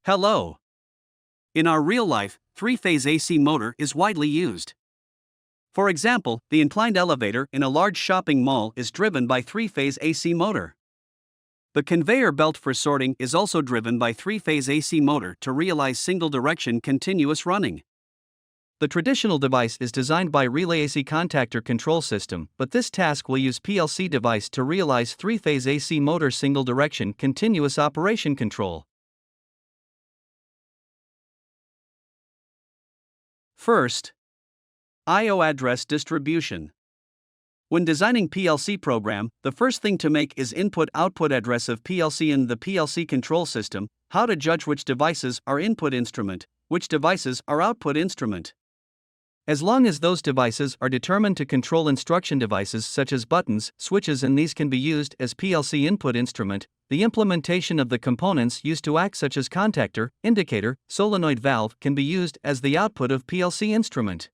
Hello. In our real life, three-phase AC motor is widely used. For example, the inclined elevator in a large shopping mall is driven by three-phase AC motor. The conveyor belt for sorting is also driven by three-phase AC motor to realize single-direction continuous running. The traditional device is designed by relay AC contactor control system, but this task will use PLC device to realize three-phase AC motor single-direction continuous operation control. First, I/O address distribution. When designing PLC program, the first thing to make is input-output address of PLC in the PLC control system, how to judge which devices are input instrument, which devices are output instrument. As long as those devices are determined to control instruction devices such as buttons, switches, and these can be used as PLC input instrument, the implementation of the components used to act such as contactor, indicator, solenoid valve can be used as the output of PLC instrument.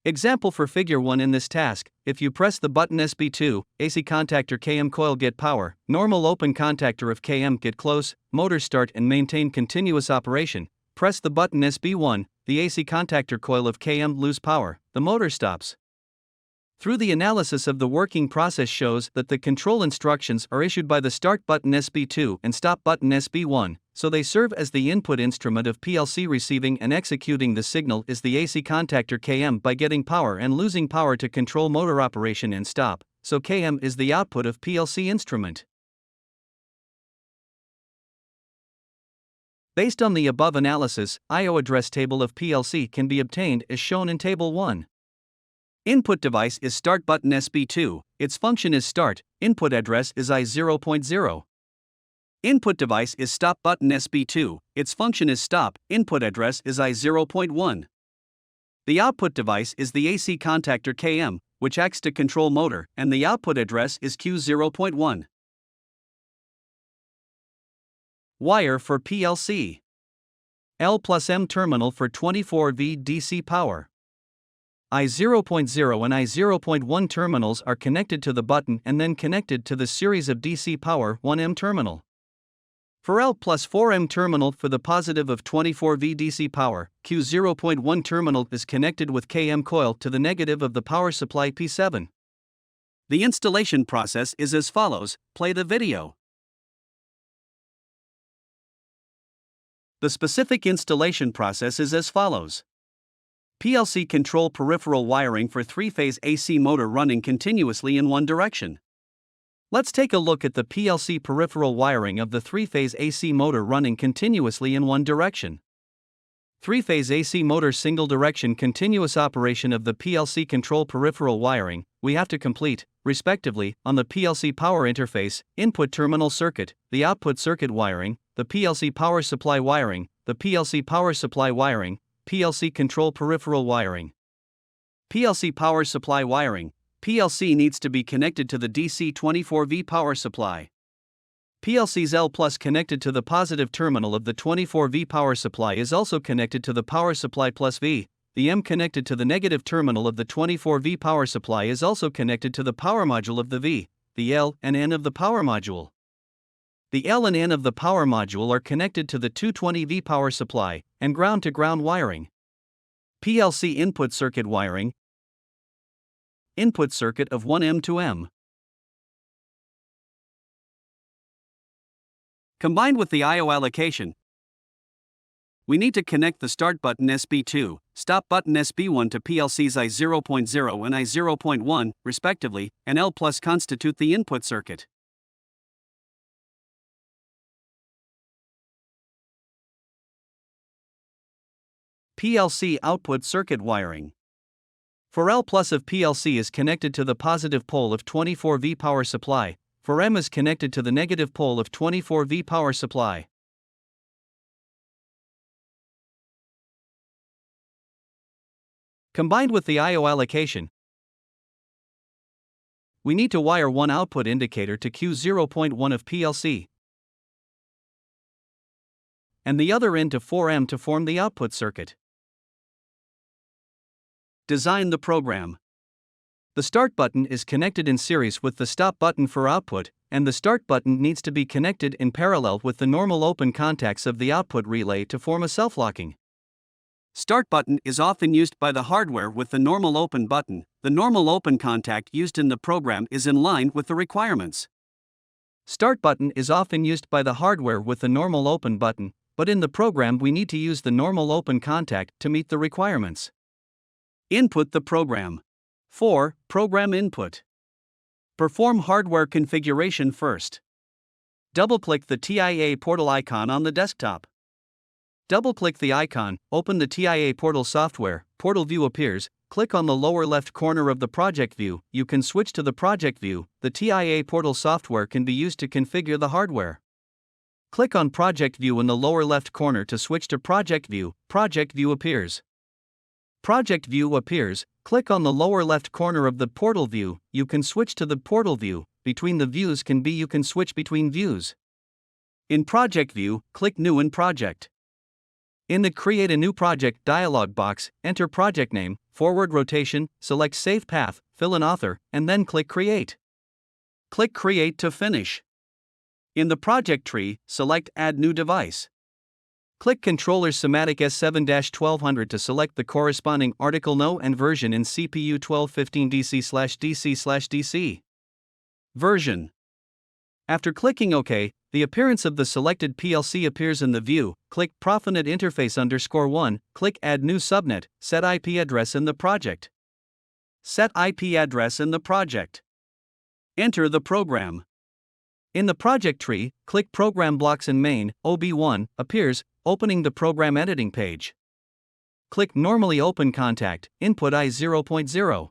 Example for figure 1 in this task: if you press the button SB2, AC contactor KM coil get power, normal open contactor of KM get close, motor start and maintain continuous operation. Press the button SB1, the AC contactor coil of KM lose power, the motor stops. Through the analysis of the working process shows that the control instructions are issued by the start button SB2 and stop button SB1, so they serve as the input instrument of PLC. Receiving and executing the signal is the AC contactor KM by getting power and losing power to control motor operation and stop, so KM is the output of PLC instrument. Based on the above analysis, I/O address table of PLC can be obtained as shown in Table 1. Input device is start button SB2, its function is start, input address is I0.0. Input device is stop button SB2, its function is stop, input address is I0.1. The output device is the AC contactor KM, which acts to control motor, and the output address is Q0.1. Wire for PLC. L plus M terminal for 24V DC power. I0.0 and I0.1 terminals are connected to the button and then connected to the series of DC power 1M terminal. For L plus 4M terminal for the positive of 24V DC power, Q0.1 terminal is connected with KM coil to the negative of the power supply P7. The installation process is as follows: play the video. The specific installation process is as follows. PLC control peripheral wiring for three-phase AC motor running continuously in one direction. Let's take a look at the PLC peripheral wiring of the three-phase AC motor running continuously in one direction. Three-phase AC motor single direction continuous operation of the PLC control peripheral wiring, we have to complete, respectively, on the PLC power interface, input terminal circuit, the output circuit wiring, the PLC power supply wiring, the PLC power supply wiring, PLC control peripheral wiring. PLC power supply wiring. PLC needs to be connected to the DC 24V power supply. PLC's L plus connected to the positive terminal of the 24V power supply is also connected to the power supply plus V. The M connected to the negative terminal of the 24V power supply is also connected to the power module of the V. The L and N of the power module. The L and N of the power module are connected to the 220V power supply and ground-to-ground wiring. PLC input circuit wiring. Input circuit of 1M to M. Combined with the I/O allocation, we need to connect the start button SB2, stop button SB1 to PLC's I0.0 and I0.1, respectively, and L plus constitute the input circuit. PLC output circuit wiring. For L plus of PLC is connected to the positive pole of 24V power supply, for M is connected to the negative pole of 24V power supply. Combined with the I/O allocation, we need to wire one output indicator to Q0.1 of PLC and the other end to 4M to form the output circuit. Design the program. The start button is connected in series with the stop button for output, and the start button needs to be connected in parallel with the normal open contacts of the output relay to form a self-locking. Start button is often used by the hardware with the normal open button. The normal open contact used in the program is in line with the requirements. Start button is often used by the hardware with the normal open button, but in the program we need to use the normal open contact to meet the requirements. Input the program. 4. Program input. Perform hardware configuration first. Double-click the TIA portal icon on the desktop. Double-click the icon, open the TIA portal software, portal view appears, click on the lower left corner of the project view, you can switch to the project view. The TIA portal software can be used to configure the hardware. Click on project view in the lower left corner to switch to project view appears. Project view appears, click on the lower left corner of the portal view, you can switch to the portal view. Between the views you can switch between views. In project view, click new in project. In the Create a New Project dialog box, enter project name, forward rotation, select Save Path, fill an author, and then click Create. Click Create to finish. In the project tree, select Add New Device. Click Controller Somatic S7-1200 to select the corresponding article no and version in CPU 1215 DC/DC/DC. Version. After clicking OK, the appearance of the selected PLC appears in the view. Click Profinet Interface _1, click Add New Subnet, set IP address in the project. Set IP address in the project. Enter the program. In the project tree, click Program Blocks in Main, OB1, appears, opening the program editing page. Click Normally Open Contact, input I0.0.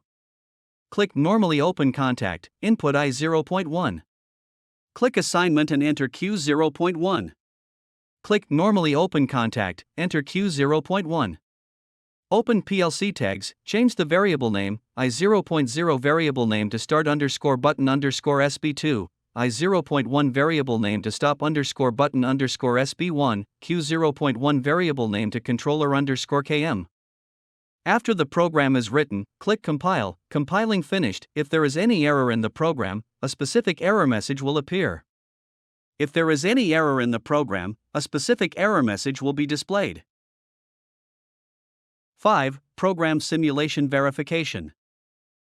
Click Normally Open Contact, input I0.1. Click Assignment and enter Q0.1. Click Normally Open Contact, enter Q0.1. Open PLC tags, change the variable name, I0.0 variable name to start _button _SB2, I0.1 variable name to stop _button _SB1, Q0.1 variable name to controller _KM. After the program is written, click Compile, compiling finished. If there is any error in the program, a specific error message will appear. If there is any error in the program, a specific error message will be displayed. 5. Program Simulation Verification.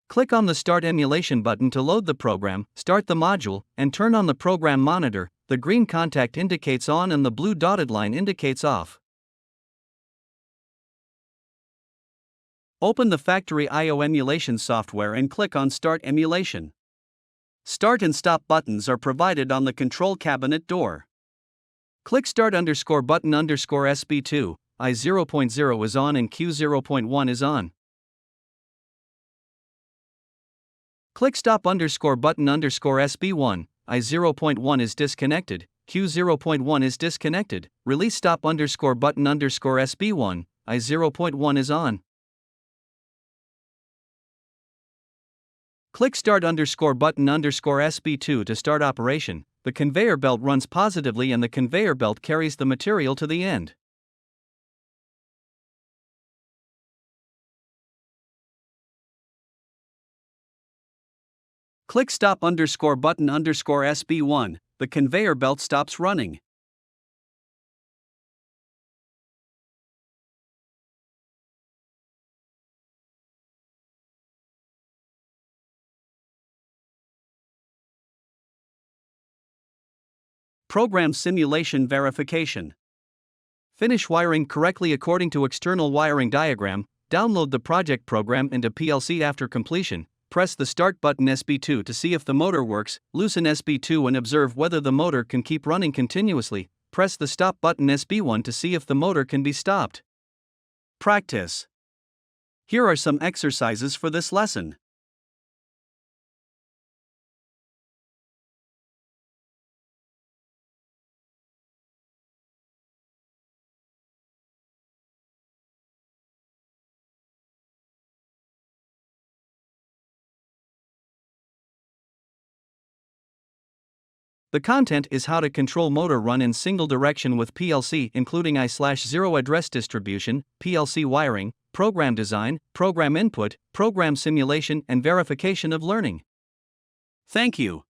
Click on the Start Emulation button to load the program, start the module, and turn on the program monitor. The green contact indicates on and the blue dotted line indicates off. Open the factory I/O emulation software and click on Start Emulation. Start and Stop buttons are provided on the control cabinet door. Click Start _button _SB2, I0.0 is on and Q0.1 is on. Click Stop button _SB1, I0.1 is disconnected, Q0.1 is disconnected. Release Stop button _SB1, I0.1 is on. Click Start button _SB2 to start operation. The conveyor belt runs positively and the conveyor belt carries the material to the end. Click Stop button _SB1, the conveyor belt stops running. Program Simulation Verification. Finish wiring correctly according to external wiring diagram. Download the project program into PLC after completion. Press the Start button SB2 to see if the motor works. Loosen SB2 and observe whether the motor can keep running continuously. Press the Stop button SB1 to see if the motor can be stopped. Practice. Here are some exercises for this lesson. The content is how to control motor run in single direction with PLC, including I/0 address distribution, PLC wiring, program design, program input, program simulation, and verification of learning. Thank you.